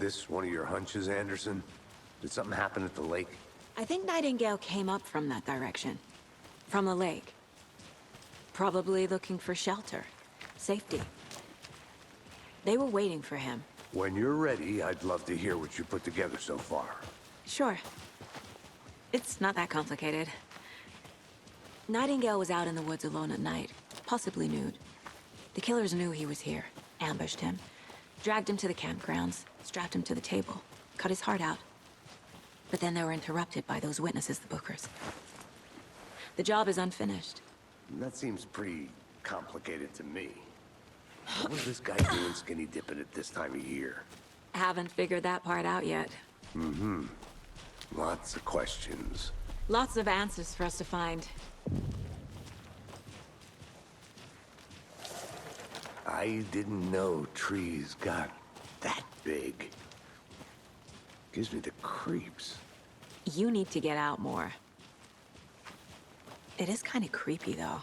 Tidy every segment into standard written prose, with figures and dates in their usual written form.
This one of your hunches, Anderson? Did something happen at the lake? I think Nightingale came up from that direction. From the lake. Probably looking for shelter. Safety. They were waiting for him. When you're ready, I'd love to hear what you put together so far. Sure. It's not that complicated. Nightingale was out in the woods alone at night, possibly nude. The killers knew he was here, ambushed him, dragged him to the campgrounds, strapped him to the table, cut his heart out. But then they were interrupted by those witnesses, the Bookers. The job is unfinished. That seems pretty complicated to me. What was this guy doing skinny dipping at this time of year? Haven't figured that part out yet. Lots of questions. Lots of answers for us to find. I didn't know trees got that big. Gives me the creeps. You need to get out more. It is kind of creepy, though.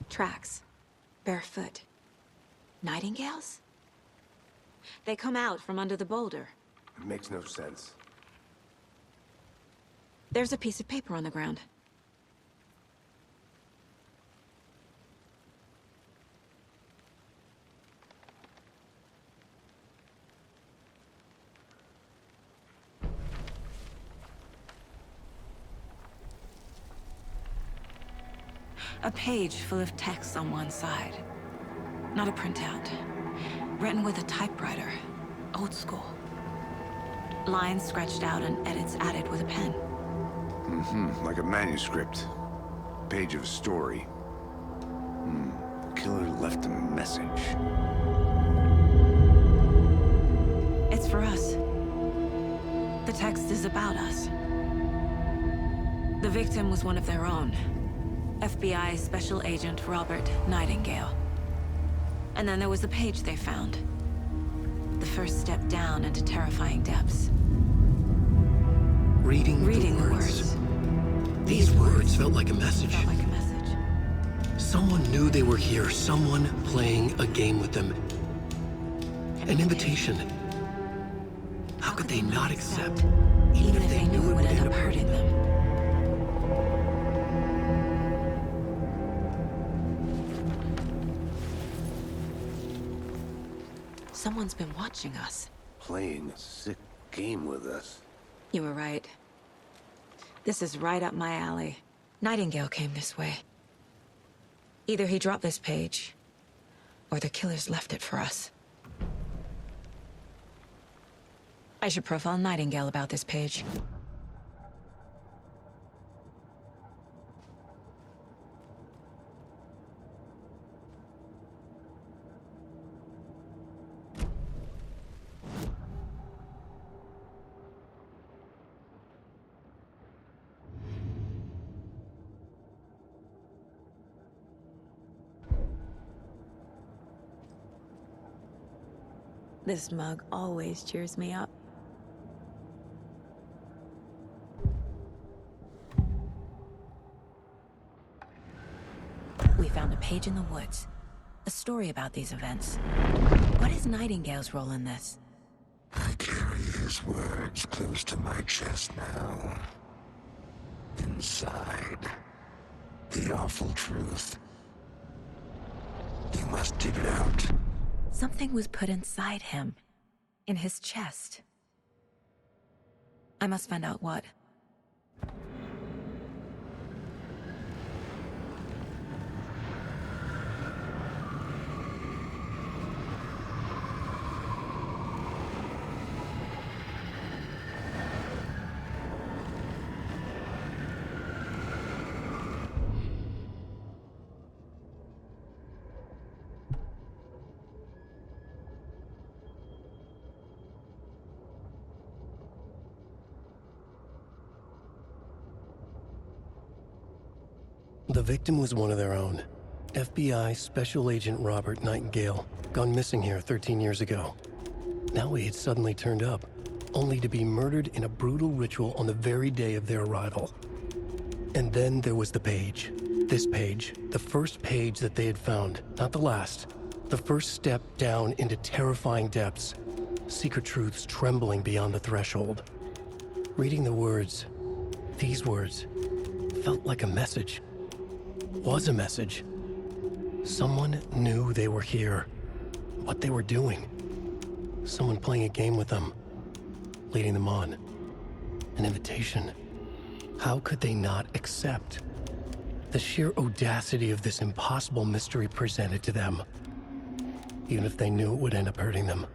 Tracks. Barefoot. Nightingales? They come out from under the boulder. It makes no sense. There's a piece of paper on the ground. A page full of text on one side. Not a printout. Written with a typewriter. Old school. Lines scratched out and edits added with a pen. Like a manuscript. Page of a story. The killer left a message. It's for us. The text is about us. The victim was one of their own. FBI Special Agent Robert Nightingale. And then there was the page they found. The first step down into terrifying depths. Reading the words. These words felt like a message. Felt like a message. Someone knew they were here, someone playing a game with them. An invitation. How could they not accept, even if they knew it would end up hurting them? Someone's been watching us. Playing a sick game with us. You were right. This is right up my alley. Nightingale came this way. Either he dropped this page, or the killers left it for us. I should profile Nightingale about this page. This mug always cheers me up. We found a page in the woods. A story about these events. What is Nightingale's role in this? I carry his words close to my chest now. Inside, the awful truth. You must dig it out. Something was put inside him. In his chest. I must find out what. The victim was one of their own. FBI Special Agent Robert Nightingale, gone missing here 13 years ago. Now he had suddenly turned up, only to be murdered in a brutal ritual on the very day of their arrival. And then there was the page. This page, the first page that they had found, not the last. The first step down into terrifying depths. Secret truths trembling beyond the threshold. Reading the words, these words, felt like a message. Was a message. Someone knew they were here. What they were doing. Someone playing a game with them. Leading them on. An invitation. How could they not accept? The sheer audacity of this impossible mystery presented to them. Even if they knew it would end up hurting them.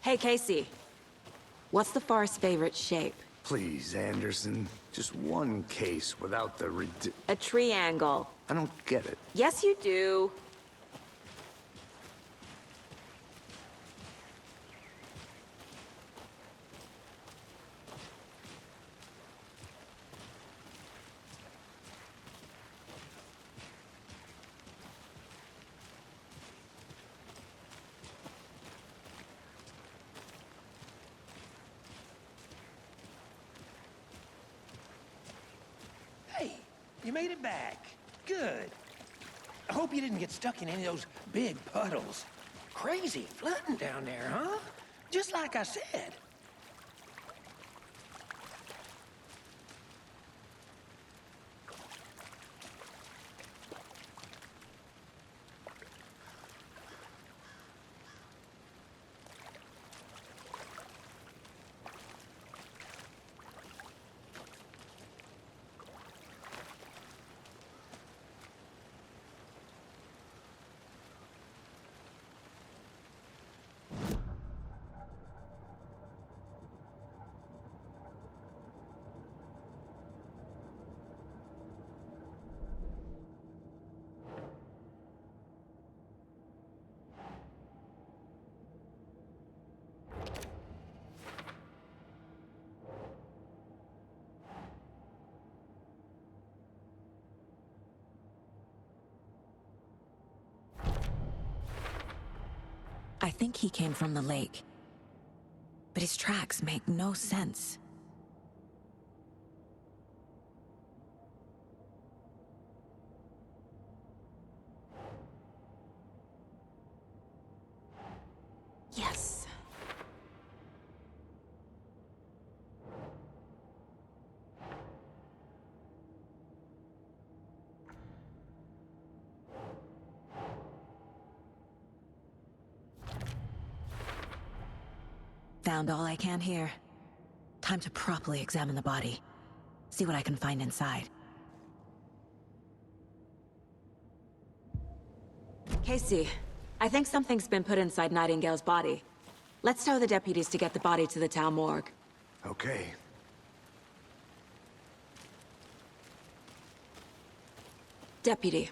Hey, Casey. What's the Forest's favorite shape? Please, Anderson. Just one case without the A triangle. I don't get it. Yes, you do. Hey, you made it back. Good. I hope you didn't get stuck in any of those big puddles. Crazy flooding down there, huh? Just like I said. I think he came from the lake. But his tracks make no sense. Yes. Found all I can here. Time to properly examine the body. See what I can find inside. Casey, I think something's been put inside Nightingale's body. Let's tell the deputies to get the body to the town morgue. Okay. Deputy,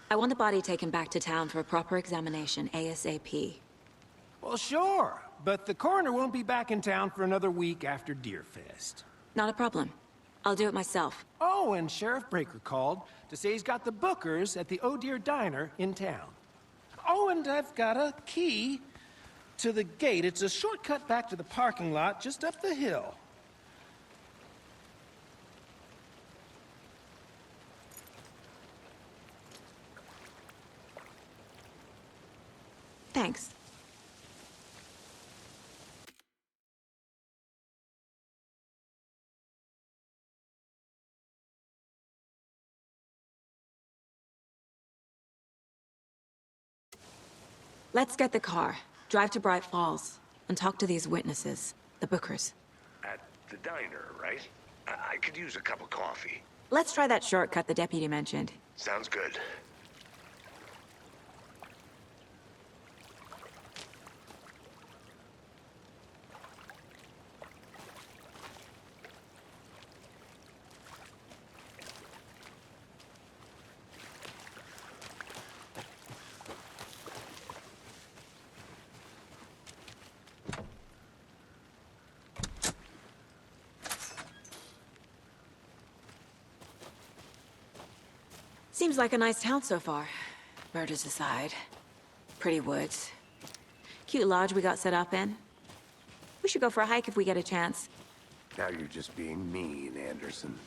I want the body taken back to town for a proper examination, ASAP. Well, sure, but the coroner won't be back in town for another week after Deerfest. Not a problem. I'll do it myself. Oh, and Sheriff Breaker called to say he's got the Bookers at the Oh Deer Diner in town. Oh, and I've got a key to the gate. It's a shortcut back to the parking lot just up the hill. Thanks. Let's get the car, drive to Bright Falls, and talk to these witnesses, the Bookers. At the diner, right? I could use a cup of coffee. Let's try that shortcut the deputy mentioned. Sounds good. Seems like a nice town so far. Murders aside. Pretty woods. Cute lodge we got set up in. We should go for a hike if we get a chance. Now you're just being mean, Anderson.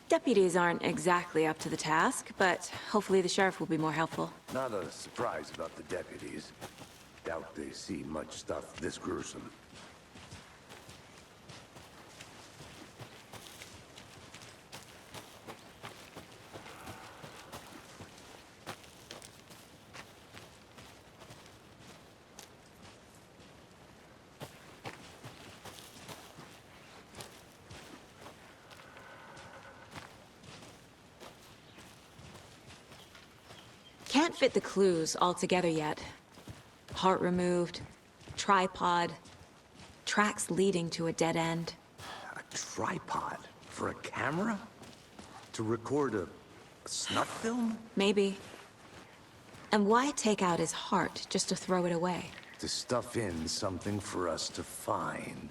Deputies aren't exactly up to the task, but hopefully the sheriff will be more helpful. Not a surprise about the deputies. Doubt they see much stuff this gruesome. Can't fit the clues all together yet. Heart removed, tripod, tracks leading to a dead end. A tripod? For a camera? To record a snuff film? Maybe. And why take out his heart just to throw it away? To stuff in something for us to find.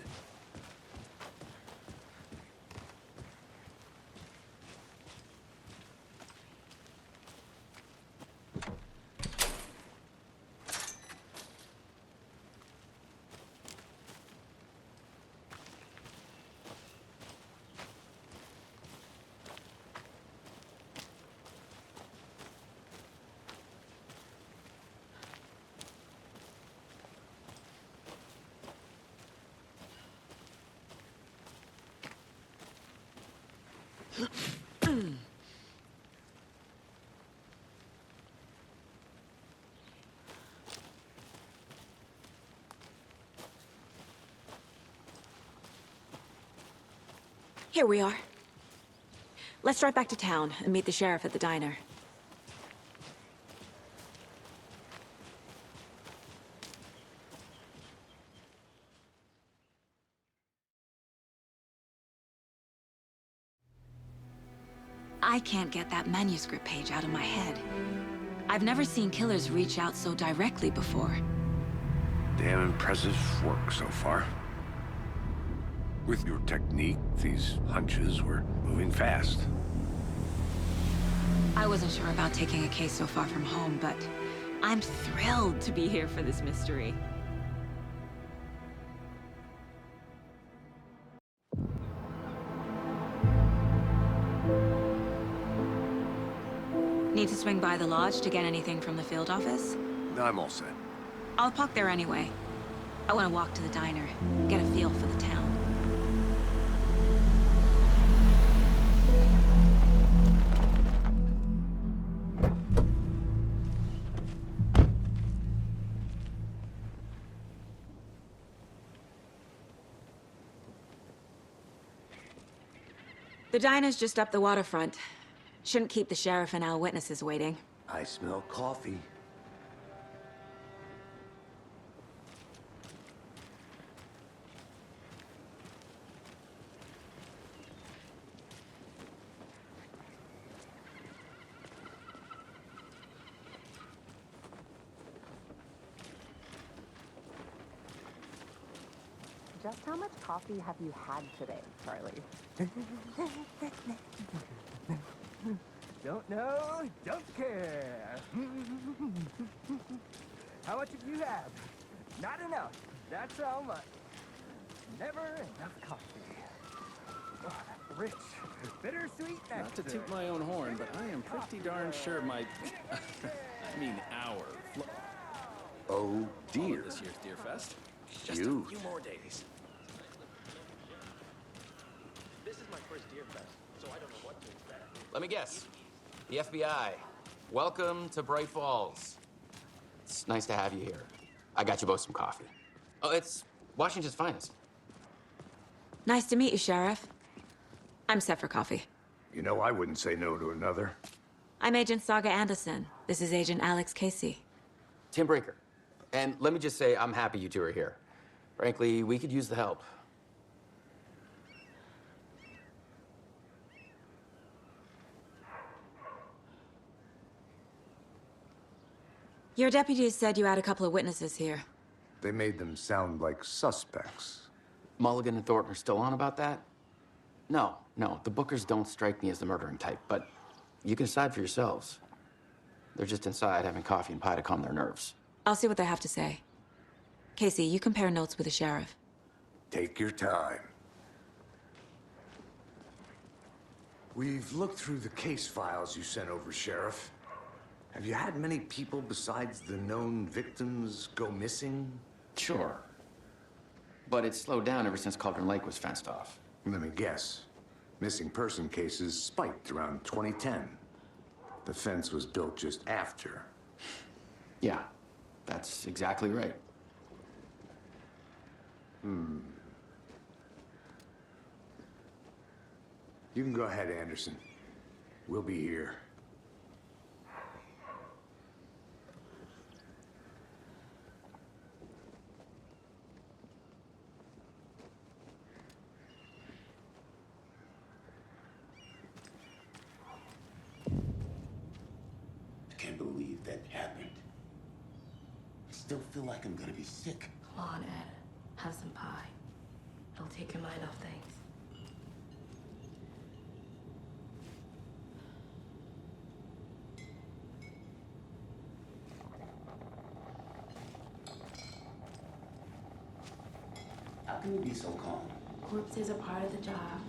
Here we are. Let's drive back to town and meet the sheriff at the diner. I can't get that manuscript page out of my head. I've never seen killers reach out so directly before. Damn impressive work so far. With your technique, these hunches were moving fast. I wasn't sure about taking a case so far from home, but I'm thrilled to be here for this mystery. Need to swing by the lodge to get anything from the field office? I'm all set. I'll park there anyway. I want to walk to the diner, get a feel for the town. The diner's just up the waterfront. Shouldn't keep the sheriff and our witnesses waiting. I smell coffee. Just how much coffee have you had today, Charlie? Don't know, don't care. How much have you had? Not enough. That's how much. Never enough coffee. Oh, that rich, bittersweet nectar. Not to toot my own horn, but I am pretty darn sure my... I mean our... Oh, all dear. of this year's Deer Fest. Just You. a few more days. This is my first Deer Fest, so I don't know what to expect. Let me guess. The FBI. Welcome to Bright Falls. It's nice to have you here. I got you both some coffee. Oh, it's Washington's finest. Nice to meet you, Sheriff. I'm set for coffee. You know, I wouldn't say no to another. I'm Agent Saga Anderson. This is Agent Alex Casey. Tim Breaker. And let me just say, I'm happy you two are here. Frankly, we could use the help. Your deputies said you had a couple of witnesses here. They made them sound like suspects. Mulligan and Thornton are still on about that? No, the Bookers don't strike me as the murdering type, but you can decide for yourselves. They're just inside having coffee and pie to calm their nerves. I'll see what they have to say. Casey, you compare notes with the sheriff. Take your time. We've looked through the case files you sent over, Sheriff. Have you had many people besides the known victims go missing? Sure. But it's slowed down ever since Cauldron Lake was fenced off. Let me guess. Missing person cases spiked around 2010. The fence was built just after. Yeah, that's exactly right. You can go ahead, Anderson. We'll be here. I can't believe that happened. I still feel like I'm gonna be sick. Come on, Ed. Have some pie. It'll take your mind off things. How can you be so calm? Corpses are part of the job.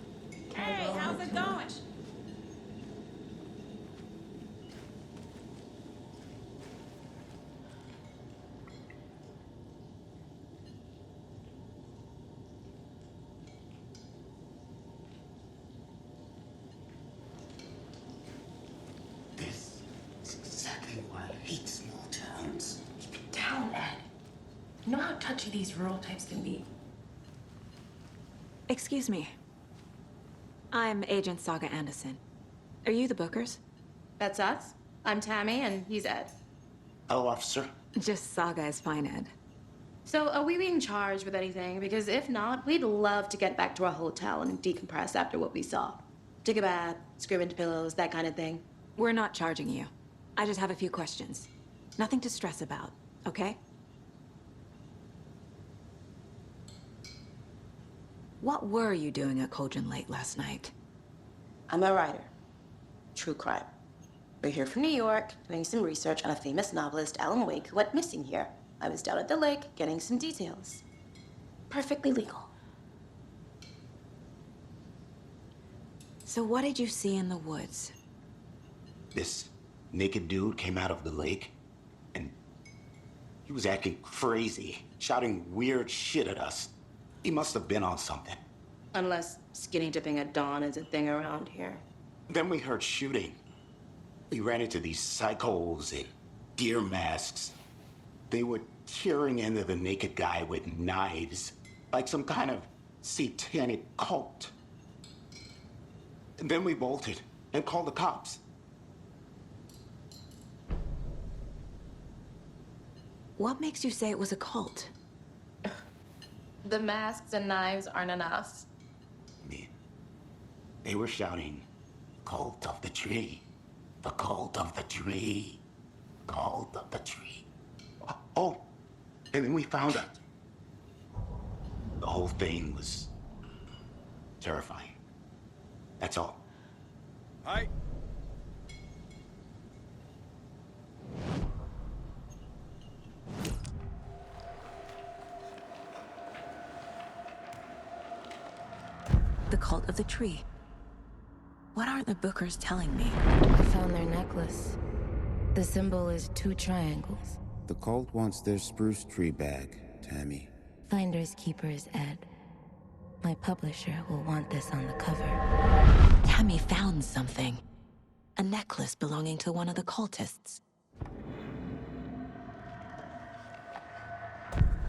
Hey, how's it going? This is exactly why I hate small towns. Keep it down, Ed. You know how touchy these rural types can be. Excuse me. I'm Agent Saga Anderson. Are you the Bookers? That's us. I'm Tammy, and he's Ed. Hello, officer. Just Saga is fine, Ed. So, are we being charged with anything? Because if not, we'd love to get back to our hotel and decompress after what we saw. Take a bath, scream into pillows, that kind of thing. We're not charging you. I just have a few questions. Nothing to stress about, okay? What were you doing at Cauldron Lake last night? I'm a writer. True crime. We're here from New York, doing some research on a famous novelist, Alan Wake, who went missing here. I was down at the lake, getting some details. Perfectly legal. So what did you see in the woods? This naked dude came out of the lake, and he was acting crazy, shouting weird shit at us. He must have been on something. Unless skinny dipping at dawn is a thing around here. Then we heard shooting. We ran into these psychos in deer masks. They were tearing into the naked guy with knives, like some kind of satanic cult. And then we bolted and called the cops. What makes you say it was a cult? The masks and knives aren't enough. They were shouting, "Cult of the tree. The cult of the tree. Cult of the tree." Oh, and then we found out. The whole thing was terrifying. That's all. Hi. The cult of the tree. What aren't the Bookers telling me? I found their necklace. The symbol is 2 triangles. The cult wants their spruce tree bag, Tammy. Finders keepers, Ed. My publisher will want this on the cover. Tammy found something. A necklace belonging to one of the cultists.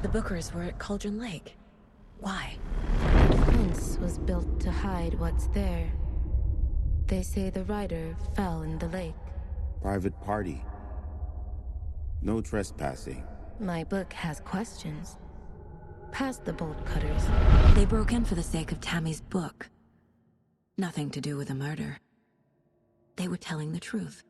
The Bookers were at Cauldron Lake. Why? The fence was built to hide what's there. They say the rider fell in the lake. Private party. No trespassing. My book has questions. Past the bolt cutters. They broke in for the sake of Tammy's book. Nothing to do with a murder. They were telling the truth.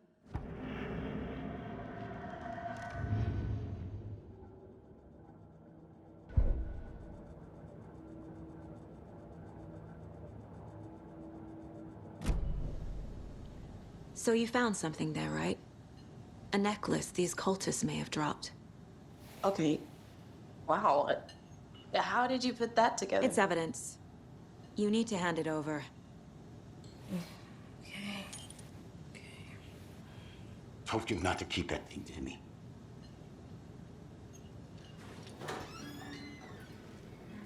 So you found something there, right? A necklace these cultists may have dropped. Okay. Wow. How did you put that together? It's evidence. You need to hand it over. Told you not to keep that thing, Tammy.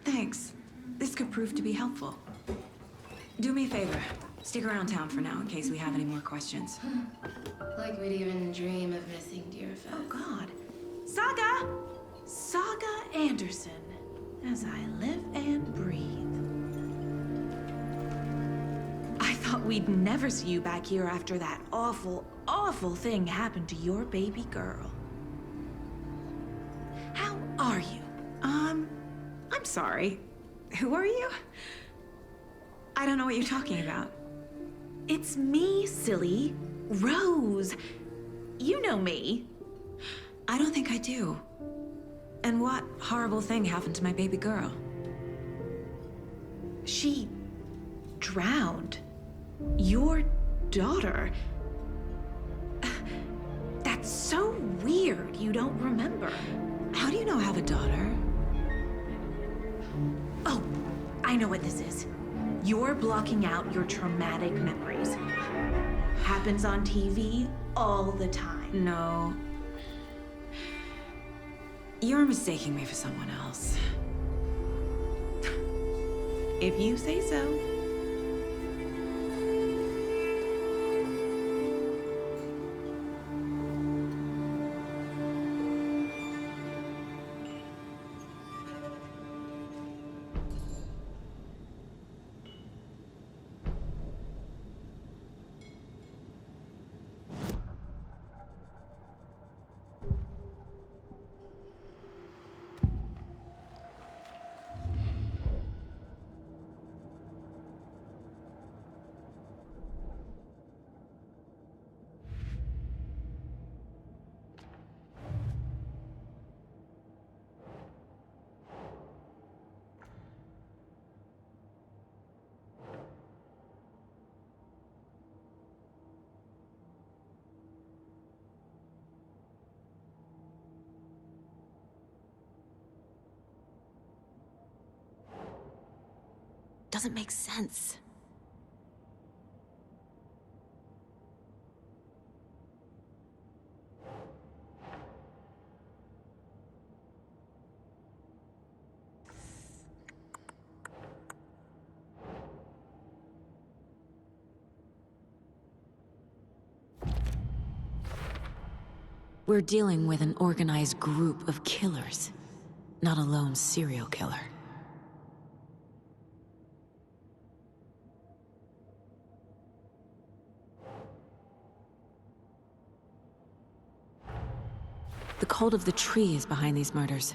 Thanks. This could prove to be helpful. Do me a favor. Stick around town for now in case we have any more questions. Like we'd even dream of missing Deerfest. Oh, God. Saga! Saga Anderson. As I live and breathe. I thought we'd never see you back here after that awful, awful thing happened to your baby girl. How are you? I'm sorry. Who are you? I don't know what you're talking about. It's me, silly. Rose. You know me. I don't think I do. And what horrible thing happened to my baby girl? She drowned. Your daughter. That's so weird you don't remember. How do you know I have a daughter? Oh, I know what this is. You're blocking out your traumatic memories. Happens on TV all the time. No. You're mistaking me for someone else. If you say so. Doesn't make sense. We're dealing with an organized group of killers, not a lone serial killer. The cult of the tree is behind these murders.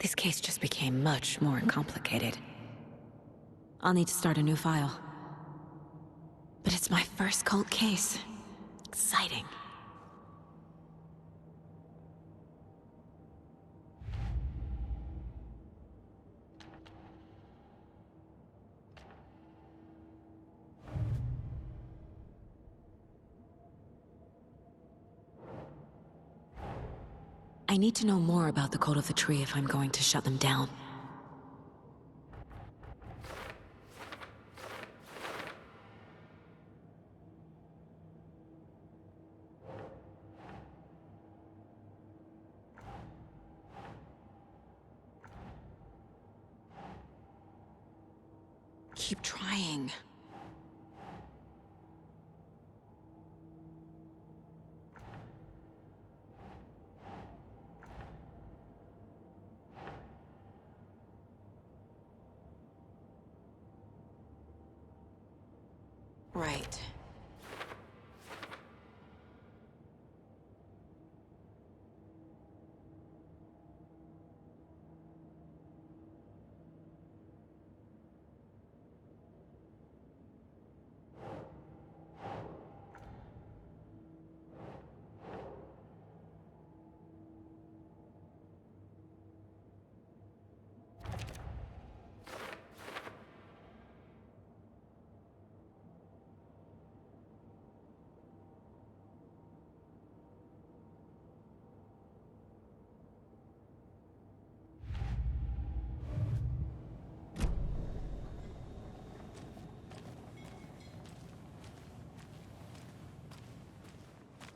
This case just became much more complicated. I'll need to start a new file. But it's my first cult case. Exciting. I need to know more about the Cult of the Tree if I'm going to shut them down. Keep trying. Right.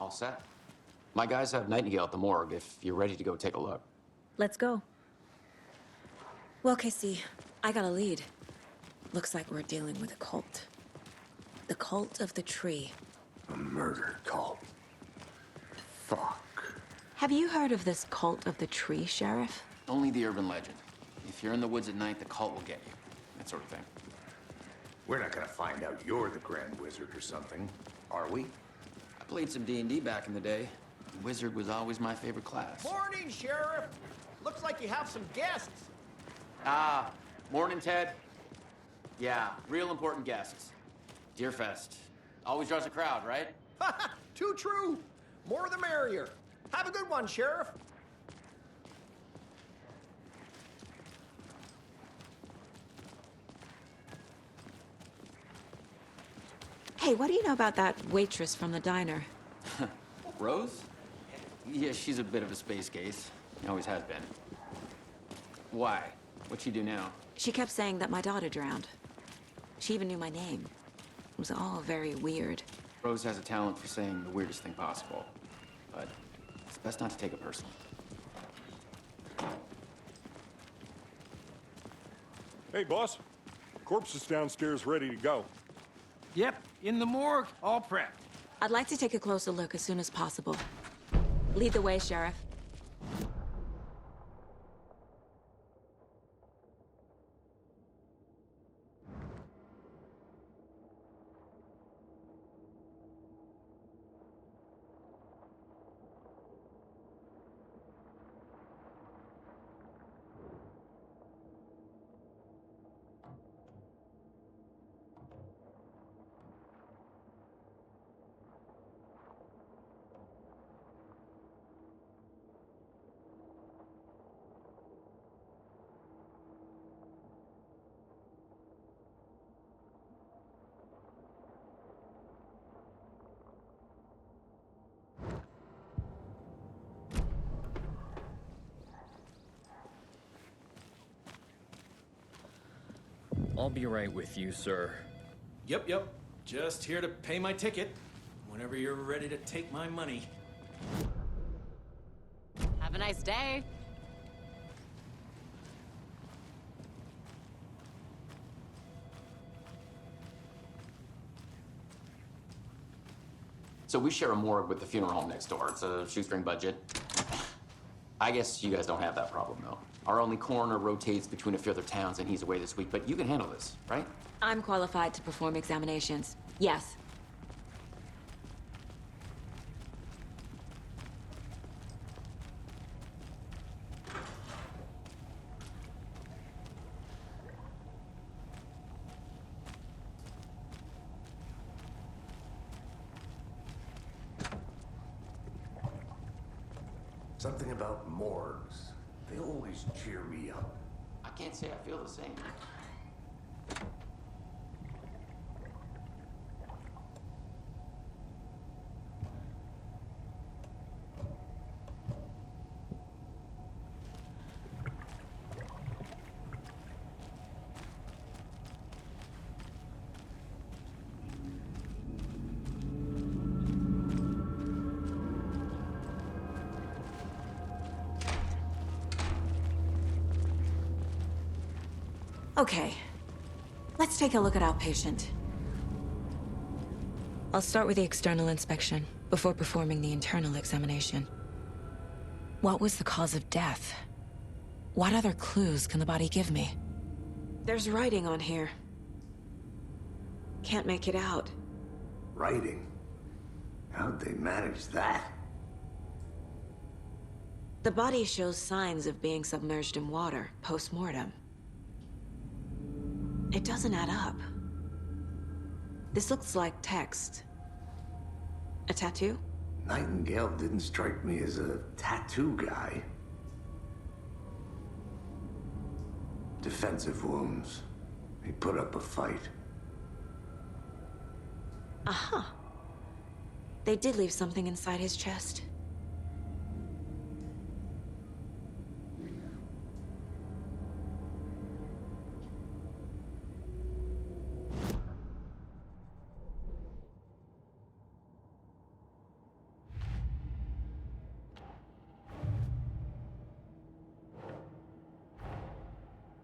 All set. My guys have Nightingale at the morgue if you're ready to go take a look. Let's go. Well, Casey, I got a lead. Looks like we're dealing with a cult. The Cult of the Tree. A murder cult. Fuck. Have you heard of this Cult of the Tree, Sheriff? Only the urban legend. If you're in the woods at night, the cult will get you. That sort of thing. We're not gonna find out you're the Grand Wizard or something, are we? I played some D&D back in the day. Wizard was always my favorite class. Morning, Sheriff. Looks like you have some guests. Ah, morning, Ted. Yeah, real important guests. Deerfest. Always draws a crowd, right? Too true. More the merrier. Have a good one, Sheriff. Hey, what do you know about that waitress from the diner? Rose? Yeah, she's a bit of a space case. Always has been. Why? What'd she do now? She kept saying that my daughter drowned. She even knew my name. It was all very weird. Rose has a talent for saying the weirdest thing possible. But it's best not to take it personally. Hey, boss. Corpse is downstairs ready to go. Yep, in the morgue, all prepped. I'd like to take a closer look as soon as possible. Lead the way, Sheriff. I'll be right with you, sir. Yep. Just here to pay my ticket. Whenever you're ready to take my money. Have a nice day. So we share a morgue with the funeral home next door. It's a shoestring budget. I guess you guys don't have that problem, though. Our only coroner rotates between a few other towns, and he's away this week, but you can handle this, right? I'm qualified to perform examinations. Yes. Something about morgues. They always cheer me up. I can't say I feel the same. Okay, let's take a look at our patient. I'll start with the external inspection before performing the internal examination. What was the cause of death? What other clues can the body give me? There's writing on here. Can't make it out. Writing? How'd they manage that? The body shows signs of being submerged in water post-mortem. It doesn't add up. This looks like text. A tattoo? Nightingale didn't strike me as a tattoo guy. Defensive wounds. He put up a fight. Uh-huh. They did leave something inside his chest.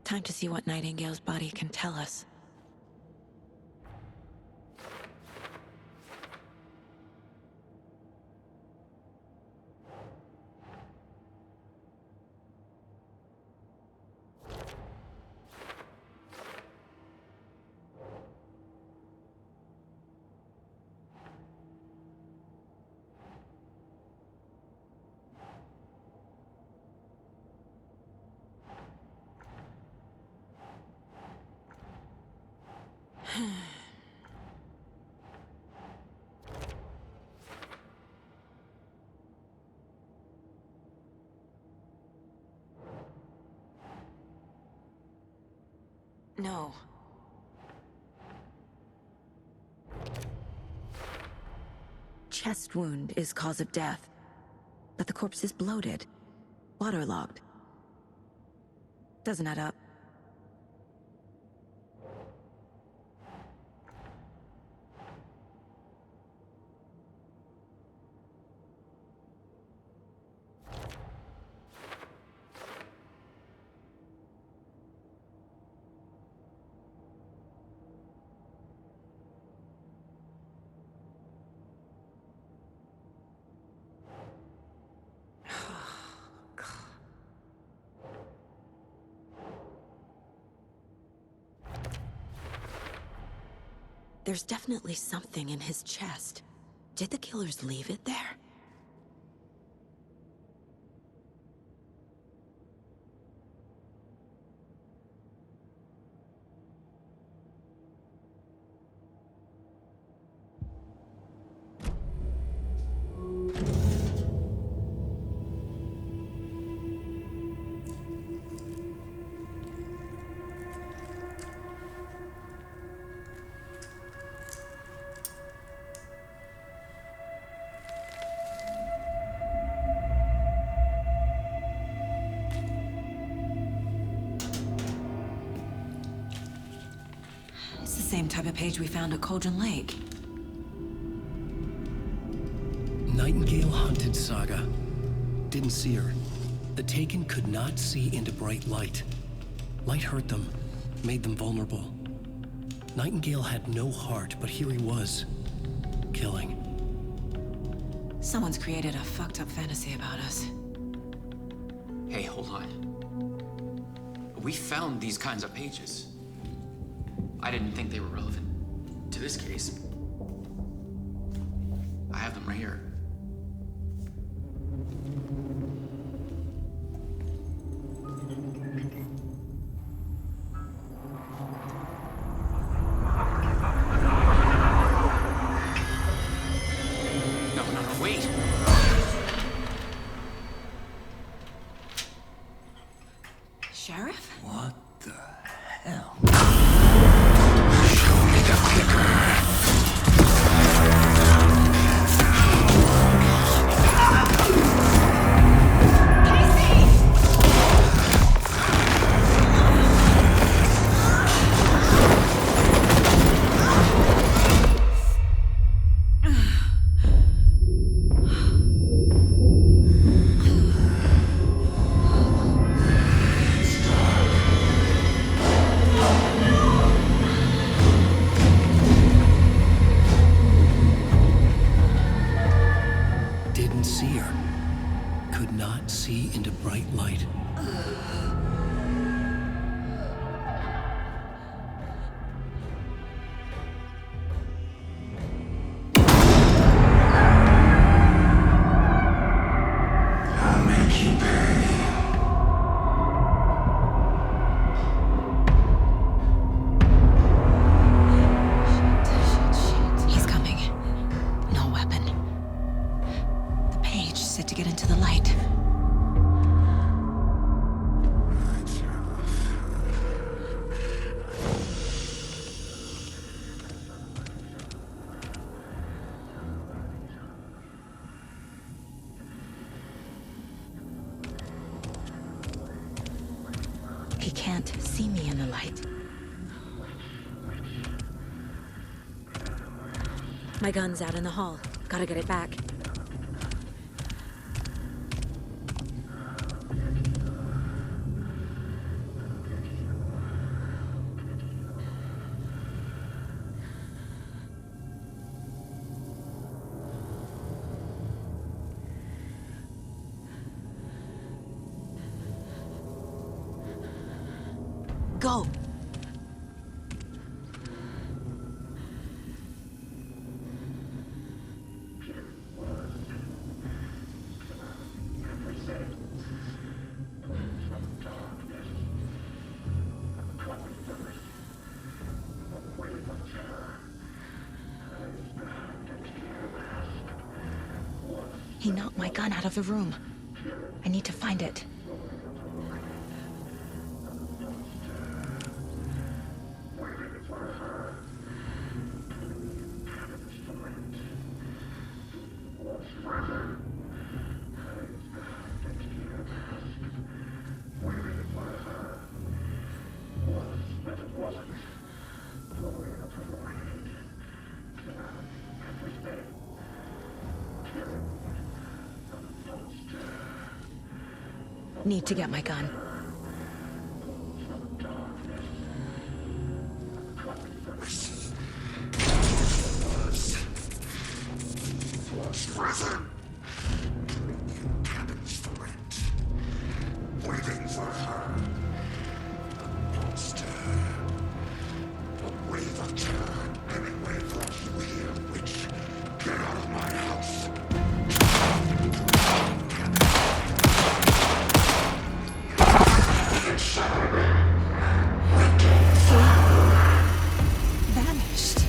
Time to see what Nightingale's body can tell us. No. Chest wound is cause of death, but the corpse is bloated, waterlogged. Doesn't add up. There's definitely something in his chest. Did the killers leave it there? Same type of page we found at Cauldron Lake. Nightingale hunted Saga. Didn't see her. The Taken could not see into bright light. Light hurt them, made them vulnerable. Nightingale had no heart, but here he was, killing. Someone's created a fucked up fantasy about us. Hey, hold on. We found these kinds of pages. I didn't think they were relevant to this case. I have them right here. No, wait! My gun's out in the hall. Gotta get it back. Go! He knocked my gun out of the room. I need to find it. Need to get my gun. Waiting for her. Monster. Wave of terror. Anyway, for you here, witch. Get out of my house. Vanished.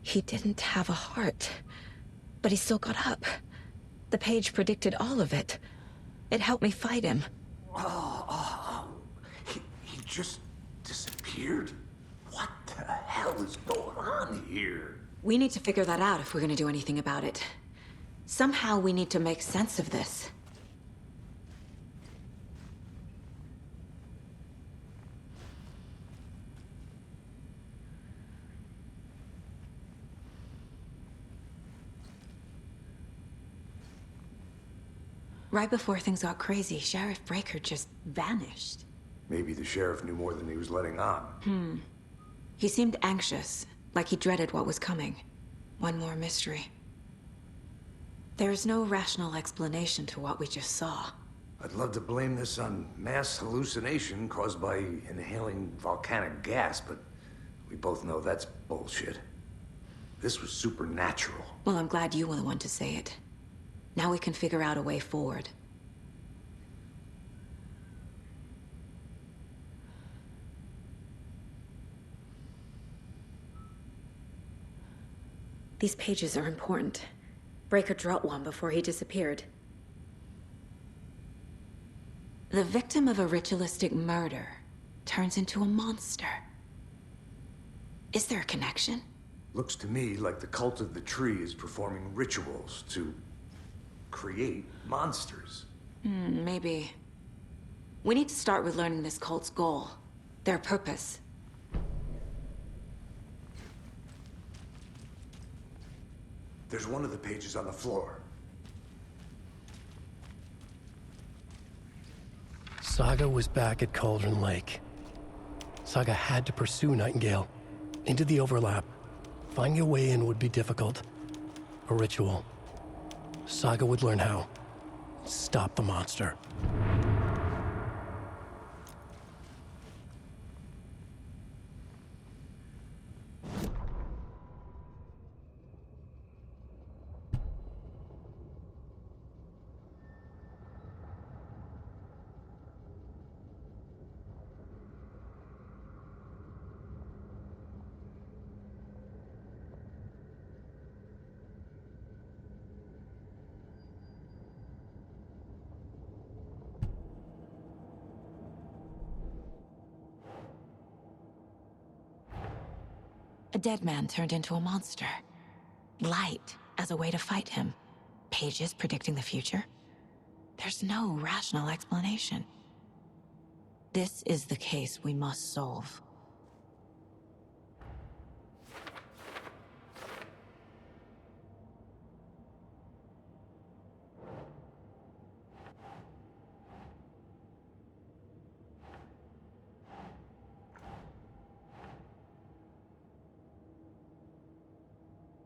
He didn't have a heart, but he still got up. The page predicted all of it. It helped me fight him. He just disappeared? What the hell is going on here? We need to figure that out if we're gonna do anything about it. Somehow we need to make sense of this. Right before things got crazy, Sheriff Breaker just vanished. Maybe the sheriff knew more than he was letting on. He seemed anxious, like he dreaded what was coming. One more mystery. There's no rational explanation to what we just saw. I'd love to blame this on mass hallucination caused by inhaling volcanic gas, but we both know that's bullshit. This was supernatural. Well, I'm glad you were the one to say it. Now we can figure out a way forward. These pages are important. Breaker drew one before he disappeared. The victim of a ritualistic murder turns into a monster. Is there a connection? Looks to me like the cult of the tree is performing rituals to create monsters. Maybe. We need to start with learning this cult's goal, their purpose. There's one of the pages on the floor. Saga was back at Cauldron Lake. Saga had to pursue Nightingale into the overlap. Finding a way in would be difficult. A ritual. Saga would learn how. Stop the monster. dead man turned into a monster. Light as a way to fight him. Pages predicting the future. There's no rational explanation. This is the case we must solve.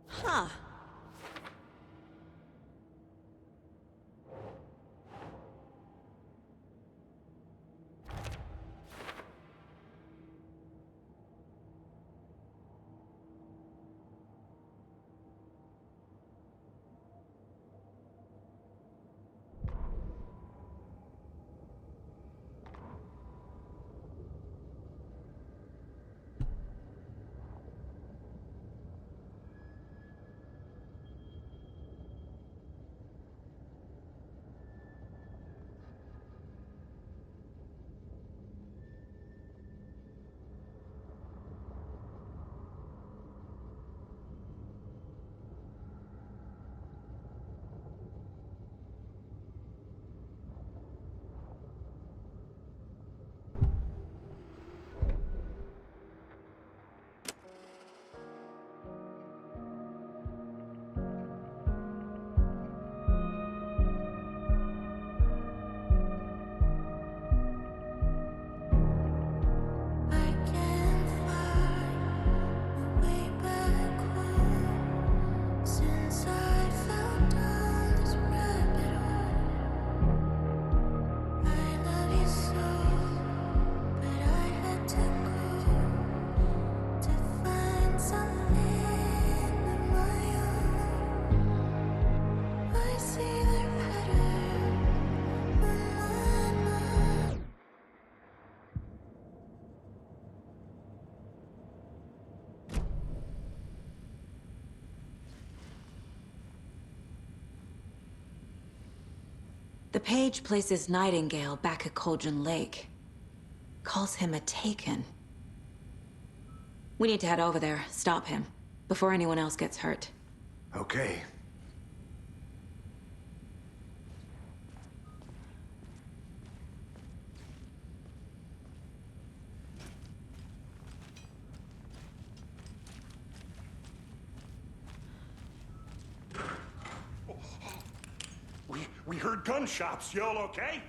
Huh. The page places Nightingale back at Cauldron Lake. Calls him a Taken. We need to head over there, stop him, before anyone else gets hurt. Okay. We heard gunshots. Y'all okay?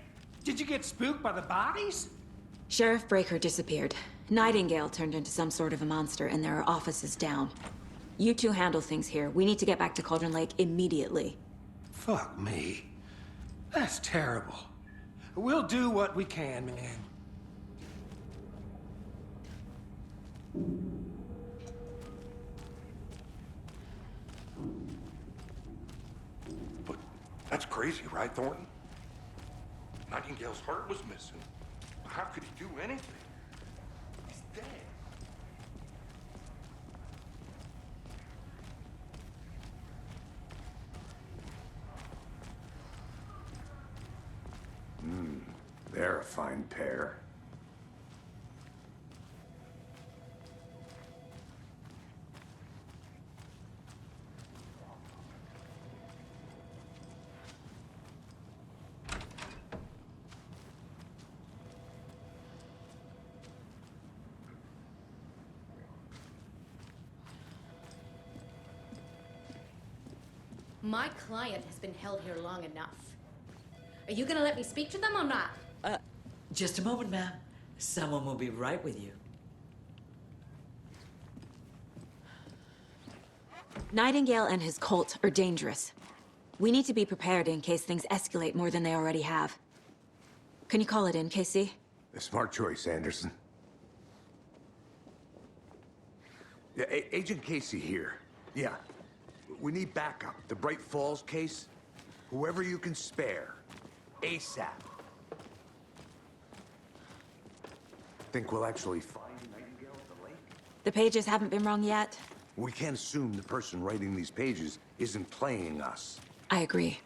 Did you get spooked by the bodies? Sheriff Breaker disappeared. Nightingale turned into some sort of a monster, and there are offices down. You two handle things here. We need to get back to Cauldron Lake immediately. Fuck me. That's terrible. We'll do what we can, man. But that's crazy, right, Thornton? Nightingale's heart was missing. How could he do anything? He's dead. They're a fine pair. My client has been held here long enough. Are you gonna let me speak to them or not? Just a moment, ma'am. Someone will be right with you. Nightingale and his cult are dangerous. We need to be prepared in case things escalate more than they already have. Can you call it in, Casey? A smart choice, Anderson. Yeah, Agent Casey here. Yeah. We need backup. The Bright Falls case. Whoever you can spare. ASAP. Think we'll actually find Nightingale at the lake? The pages haven't been wrong yet. We can't assume the person writing these pages isn't playing us. I agree.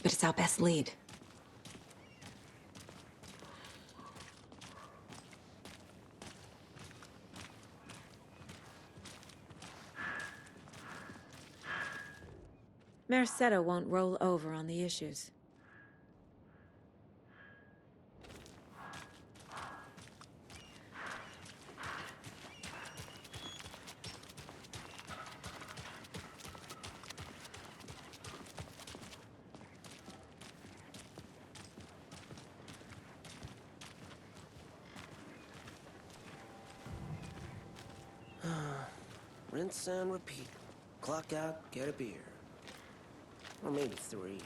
But it's our best lead. Mercado won't roll over on the issues. Rinse and repeat. Clock out, get a beer. Or maybe 3.